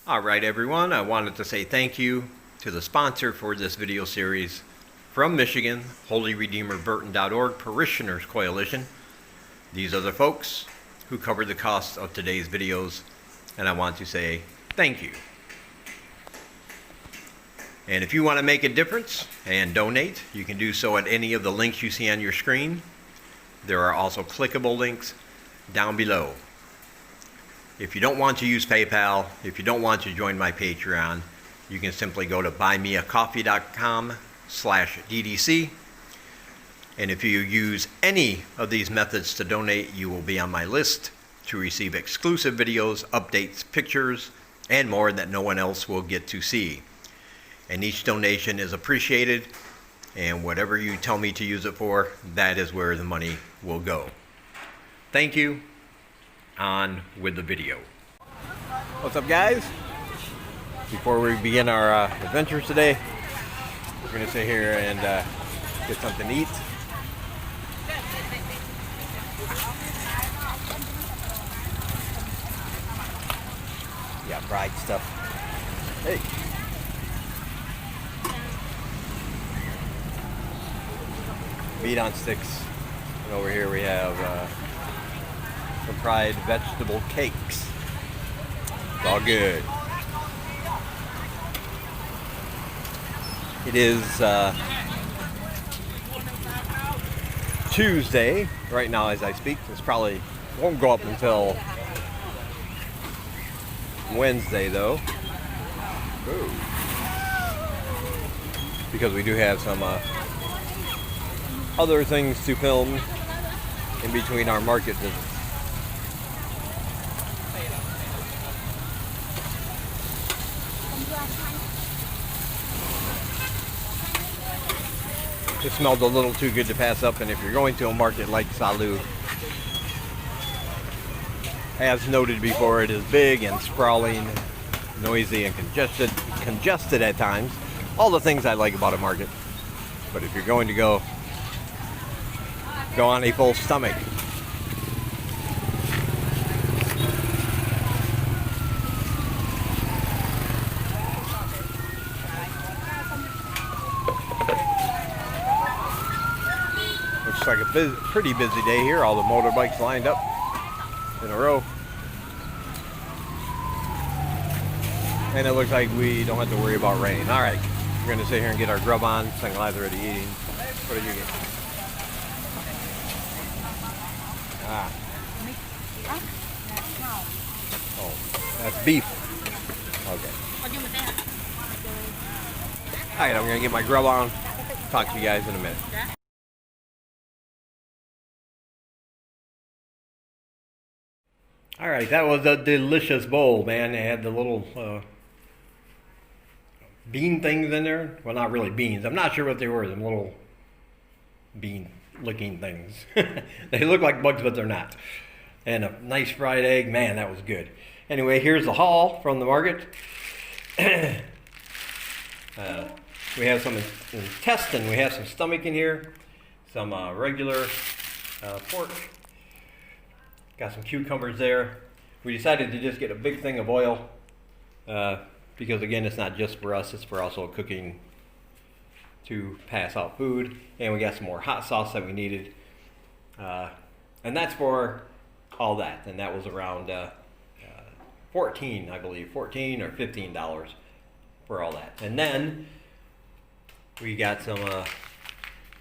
Alright everyone, I wanted to say thank you to the sponsor for this video series from Michigan, HolyRedeemerBurton.org Parishioners Coalition. These are the folks who covered the cost of today's videos, and I want to say thank you. And if you want to make a difference and donate, you can do so at any of the links you see on your screen. There are also clickable links down below. If you don't want to use PayPal, if you don't want to join my Patreon, you can simply go to buymeacoffee.com/DDC. And if you use any of these methods to donate, you will be on my list to receive exclusive videos, updates, pictures, and more that no one else will get to see. And each donation is appreciated, and whatever you tell me to use it for, that is where the money will go. Thank you. On with the video. What's up, guys? Before we begin our adventures today, we're going to sit here and get something to eat. Yeah, fried stuff. Hey. Meat on sticks. And over here we have some fried vegetable cakes. It's all good. It is Tuesday right now as I speak. This probably won't go up until Wednesday though. Ooh. Because we do have some other things to film in between our market visits. It smelled a little too good to pass up, and if you're going to a market like Salu, as noted before, it is big and sprawling, noisy and congested at times. All the things I like about a market. But if you're going to go on a full stomach. Looks like a pretty busy day here. All the motorbikes lined up in a row. And it looks like we don't have to worry about rain. Alright, we're going to sit here and get our grub on. Sangla's already eating. What did you get? Oh, that's beef. Okay. Alright, I'm going to get my grub on. Talk to you guys in a minute. Alright, that was a delicious bowl, man. They had the little bean things in there. Well, not really beans. I'm not sure what they were. Them little bean looking things. They look like bugs, but they're not. And a nice fried egg. Man, that was good. Anyway, here's the haul from the market. We have some intestine. We have some stomach in here. Some regular pork. Got some cucumbers there. We decided to just get a big thing of oil because, again, it's not just for us. It's for also cooking to pass out food. And we got some more hot sauce that we needed. And that's for all that. And that was around $14, I believe. $14 or $15 for all that. And then we got some,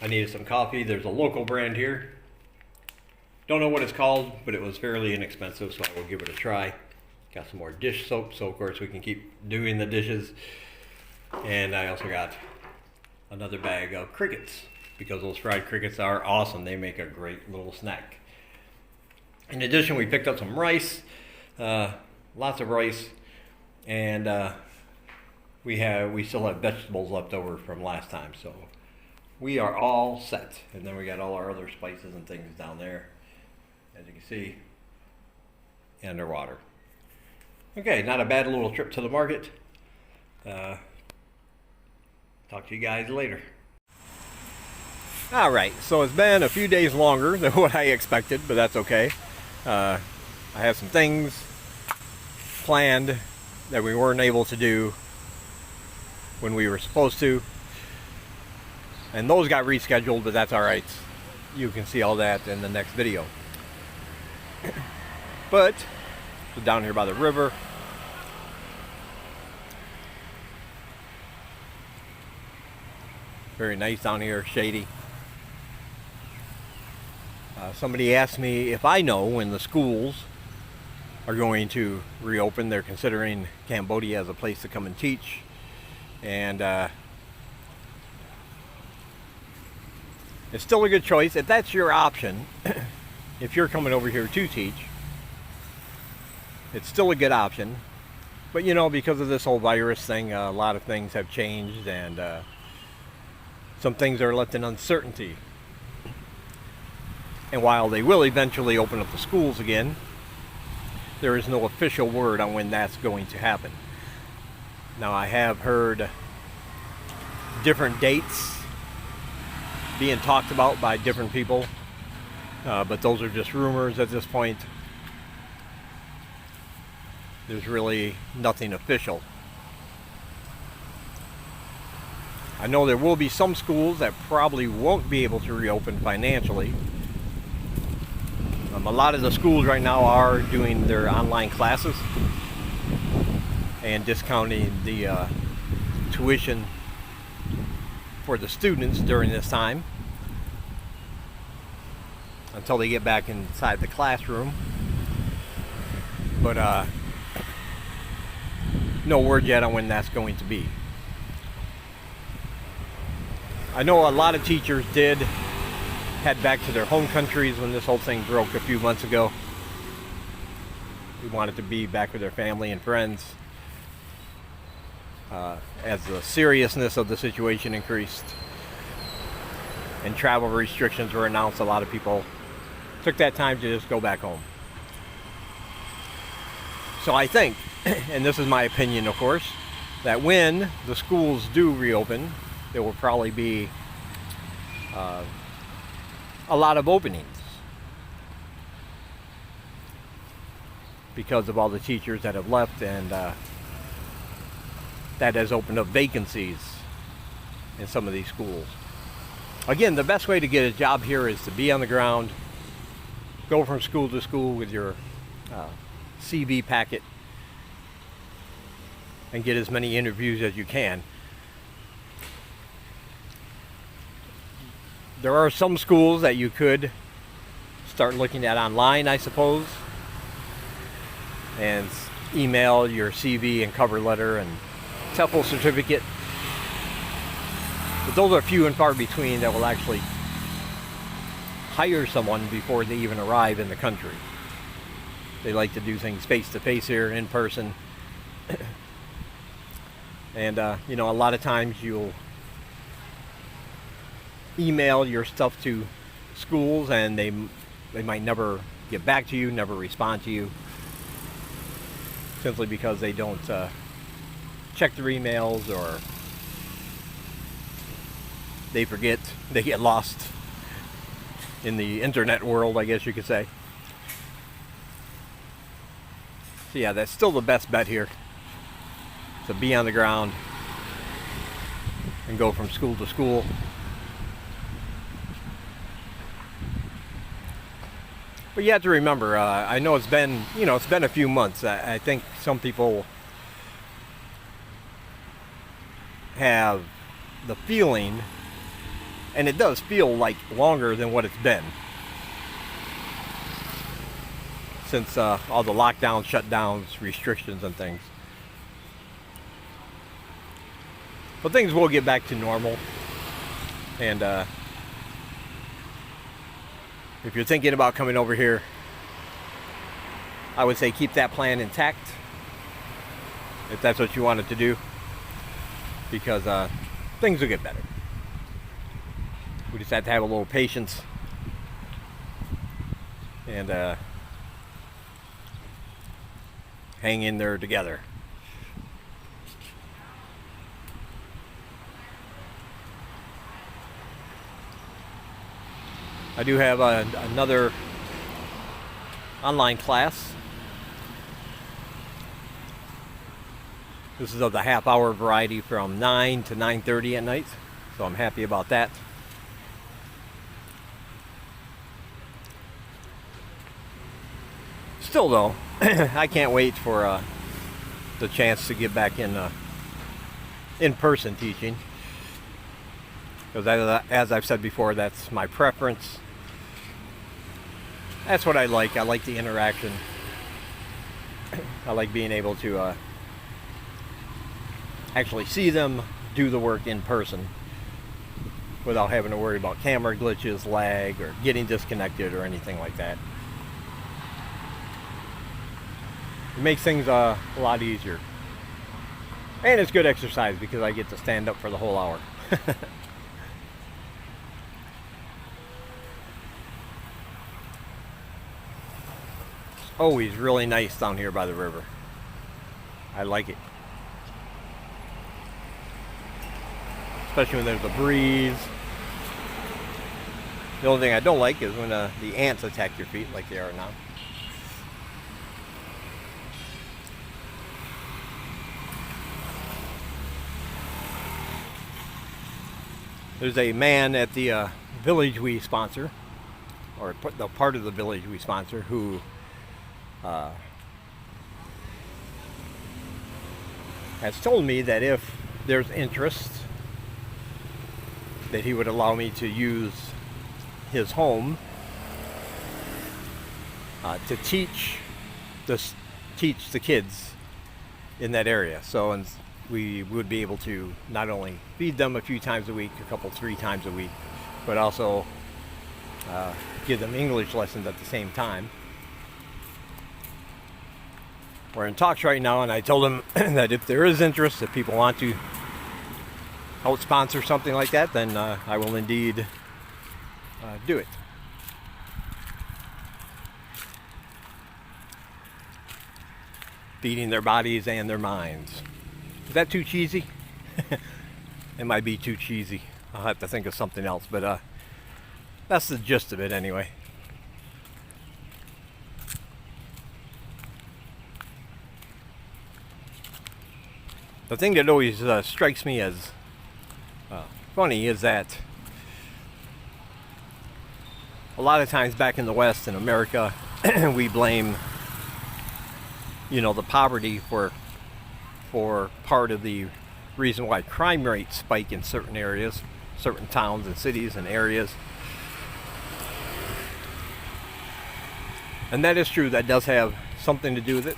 I needed some coffee. There's a local brand here. Don't know what it's called, but it was fairly inexpensive, so I will give it a try. Got some more dish soap, so of course we can keep doing the dishes. And I also got another bag of crickets, because those fried crickets are awesome. They make a great little snack. In addition, we picked up some rice, lots of rice, and we still have vegetables left over from last time, so we are all set. And then we got all our other spices and things down there, as you can see, underwater. Okay, not a bad little trip to the market. Talk to you guys later. Alright, so it's been a few days longer than what I expected, but that's okay. I have some things planned that we weren't able to do when we were supposed to. And those got rescheduled, but that's all right. You can see all that in the next video. But so down here by the river, very nice down here, shady. Somebody asked me if I know when the schools are going to reopen. They're considering Cambodia as a place to come and teach. And it's still a good choice. If that's your option, if you're coming over here to teach, it's still a good option. But you know, because of this whole virus thing, a lot of things have changed, and some things are left in uncertainty. And while they will eventually open up the schools again, there is no official word on when that's going to happen. Now, I have heard different dates being talked about by different people, but those are just rumors at this point. There's really nothing official. I know there will be some schools that probably won't be able to reopen financially. A lot of the schools right now are doing their online classes and discounting the tuition for the students during this time until they get back inside the classroom. But no word yet on when that's going to be. I know a lot of teachers did head back to their home countries when this whole thing broke a few months ago. We wanted to be back with their family and friends. As the seriousness of the situation increased and travel restrictions were announced, a lot of people took that time to just go back home. So I think, and this is my opinion of course, that when the schools do reopen, there will probably be a lot of openings because of all the teachers that have left, and that has opened up vacancies in some of these schools. Again, the best way to get a job here is to be on the ground, go from school to school with your CV packet, and get as many interviews as you can. There are some schools that you could start looking at online, I suppose, and email your CV and cover letter and TEFL certificate. But those are few and far between that will actually hire someone before they even arrive in the country. They like to do things face to face here, in person. And you know, a lot of times you'll email your stuff to schools and they might never get back to you, never respond to you, simply because they don't check their emails, or they forget, they get lost in the internet world, I guess you could say. So yeah, that's still the best bet here, to be on the ground and go from school to school. But you have to remember, I know it's been a few months. I think some people have the feeling, and it does feel like longer than what it's been, since all the lockdowns, shutdowns, restrictions and things. But things will get back to normal, and if you're thinking about coming over here, I would say keep that plan intact, if that's what you wanted to do, because things will get better. We just have to have a little patience and hang in there together. I do have another online class This is of the half-hour variety from 9 to 9:30 at night, so I'm happy about that. Still though, I can't wait for the chance to get back in person teaching, because as I've said before, that's my preference. That's what I like. I like the interaction. I like being able to actually see them do the work in person without having to worry about camera glitches, lag, or getting disconnected or anything like that. It makes things a lot easier. And it's good exercise because I get to stand up for the whole hour. It's always really nice down here by the river. I like it. Especially when there's a breeze. The only thing I don't like is when the ants attack your feet like they are now. There's a man at the village we sponsor, or the part of the village we sponsor, who has told me that if there's interest, that he would allow me to use his home to teach the kids in that area. So, and we would be able to not only feed them a few times a week, three times a week, but also give them English lessons at the same time. We're in talks right now, and I told him that if there is interest, if people want to help sponsor something like that, then I will indeed do it. Feeding their bodies and their minds. Is that too cheesy? It might be too cheesy. I'll have to think of something else, but that's the gist of it anyway. The thing that always strikes me as funny is that a lot of times back in the West, in America, we blame, the poverty for part of the reason why crime rates spike in certain areas, certain towns and cities and areas. And that is true. That does have something to do with it.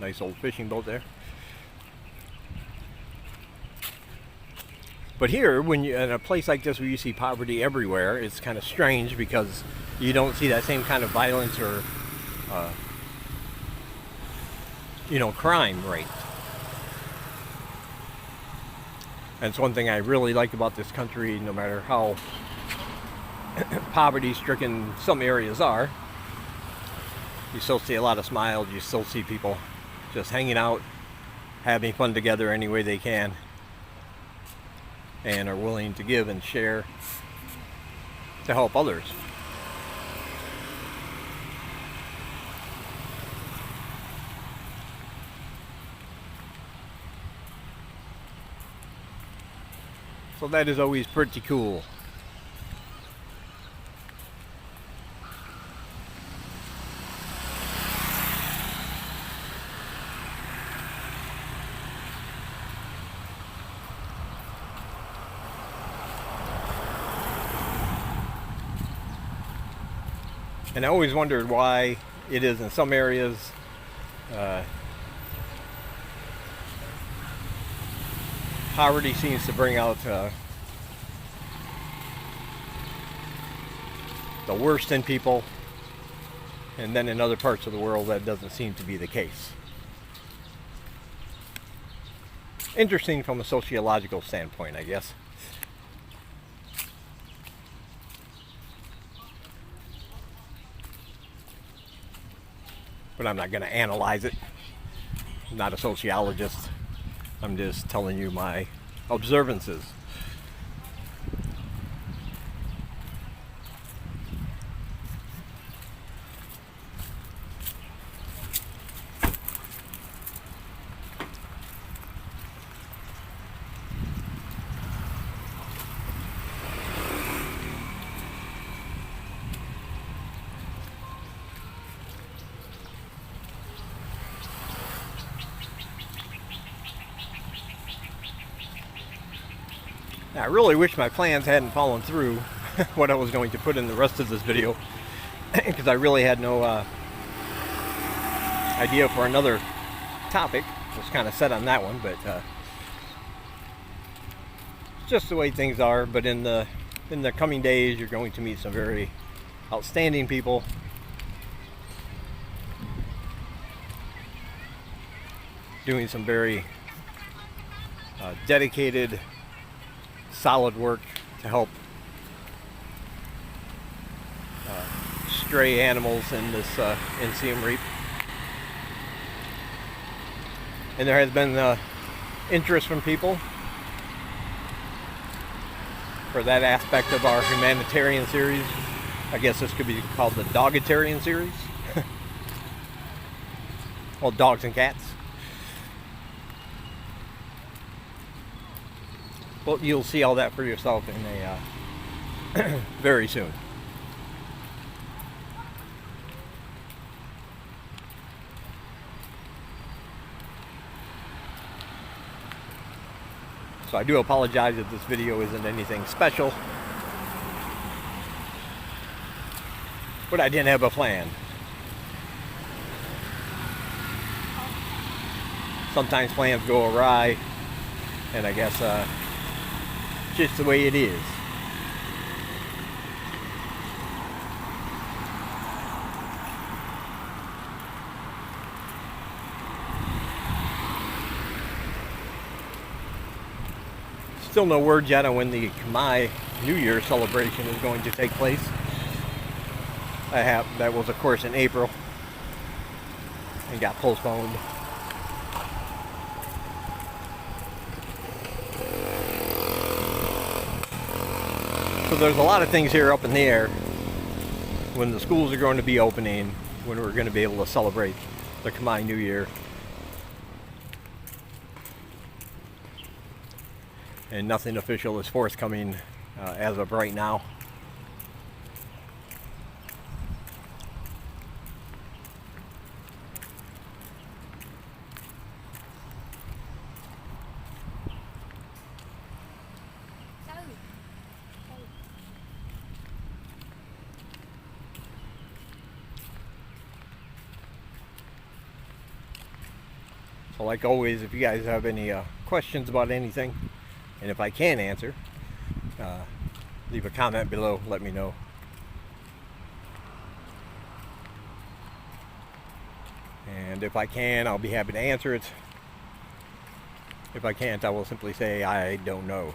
Nice old fishing boat there. But here, when you in a place like this where you see poverty everywhere, it's kind of strange because you don't see that same kind of violence or crime rate. And it's one thing I really like about this country, no matter how poverty-stricken some areas are. You still see a lot of smiles. You still see people just hanging out, having fun together any way they can, and are willing to give and share to help others. So that is always pretty cool. And I always wondered why it is in some areas poverty seems to bring out the worst in people, and then in other parts of the world that doesn't seem to be the case. Interesting from a sociological standpoint, I guess. But I'm not going to analyze it. I'm not a sociologist. I'm just telling you my observances. Now, I really wish my plans hadn't fallen through what I was going to put in the rest of this video, because I really had no idea for another topic. I was kind of set on that one, but it's just the way things are. But in the coming days, you're going to meet some very outstanding people, doing some very dedicated, solid work to help stray animals in this NCM reap. And there has been interest from people for that aspect of our humanitarian series. I guess this could be called the Dogitarian series. Well, dogs and cats. Well, you'll see all that for yourself in a very soon. So I do apologize if this video isn't anything special, but I didn't have a plan. Sometimes plans go awry, and I guess just the way it is. Still no word yet on when the Khmer New Year celebration is going to take place. That was, of course, in April and got postponed. So there's a lot of things here up in the air. When the schools are going to be opening, when we're going to be able to celebrate the Khmer New Year. And nothing official is forthcoming as of right now. So like always, if you guys have any questions about anything, and if I can answer, leave a comment below, let me know. And if I can, I'll be happy to answer it. If I can't, I will simply say I don't know.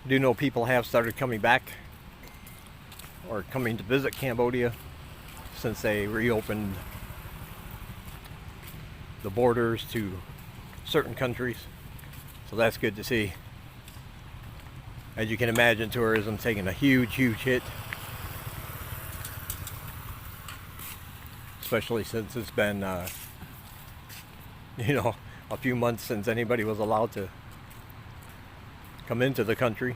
I do know people have started coming back or coming to visit Cambodia since they reopened the borders to certain countries. So that's good to see. As you can imagine, tourism taking a huge hit, especially since it's been a few months since anybody was allowed to come into the country.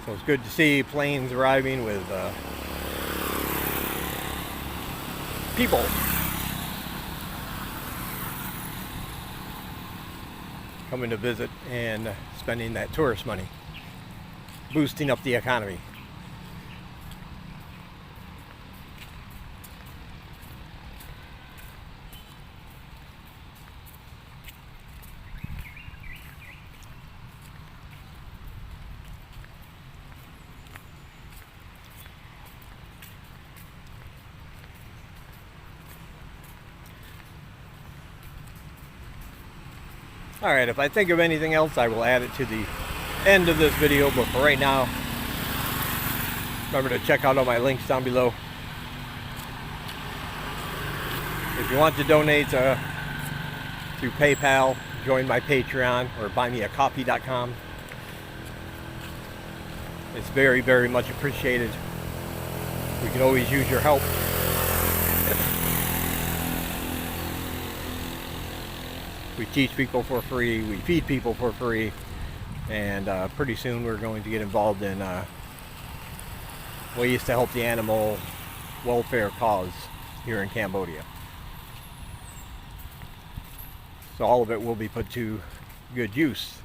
So it's good to see planes arriving with people. Coming to visit and spending that tourist money, boosting up the economy. Alright, if I think of anything else, I will add it to the end of this video, but for right now, remember to check out all my links down below. If you want to donate through PayPal, join my Patreon or buymeacoffee.com. It's very much appreciated. We can always use your help. We teach people for free, we feed people for free, and pretty soon we're going to get involved in ways to help the animal welfare cause here in Cambodia. So all of it will be put to good use.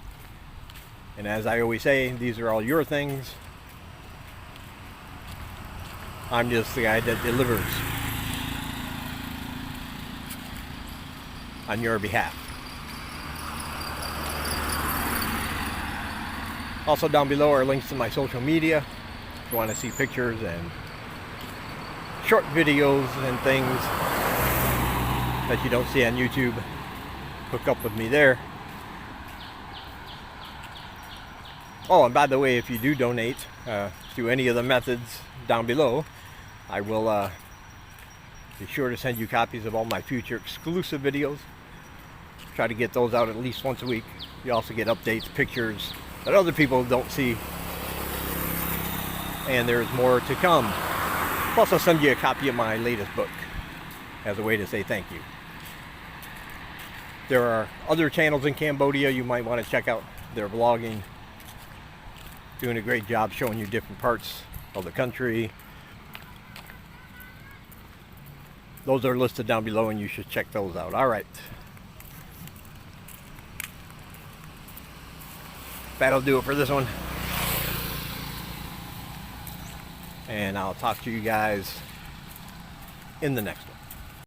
And as I always say, these are all your things. I'm just the guy that delivers on your behalf. Also down below are links to my social media. If you want to see pictures and short videos and things that you don't see on YouTube, hook up with me there. Oh, and by the way, if you do donate through any of the methods down below, I will be sure to send you copies of all my future exclusive videos. Try to get those out at least once a week. You also get updates, pictures that other people don't see. And there's more to come. Plus, I'll send you a copy of my latest book as a way to say thank you. There are other channels in Cambodia you might want to check out. They're vlogging, doing a great job showing you different parts of the country. Those are listed down below and you should check those out. All right. That'll do it for this one. And I'll talk to you guys in the next one.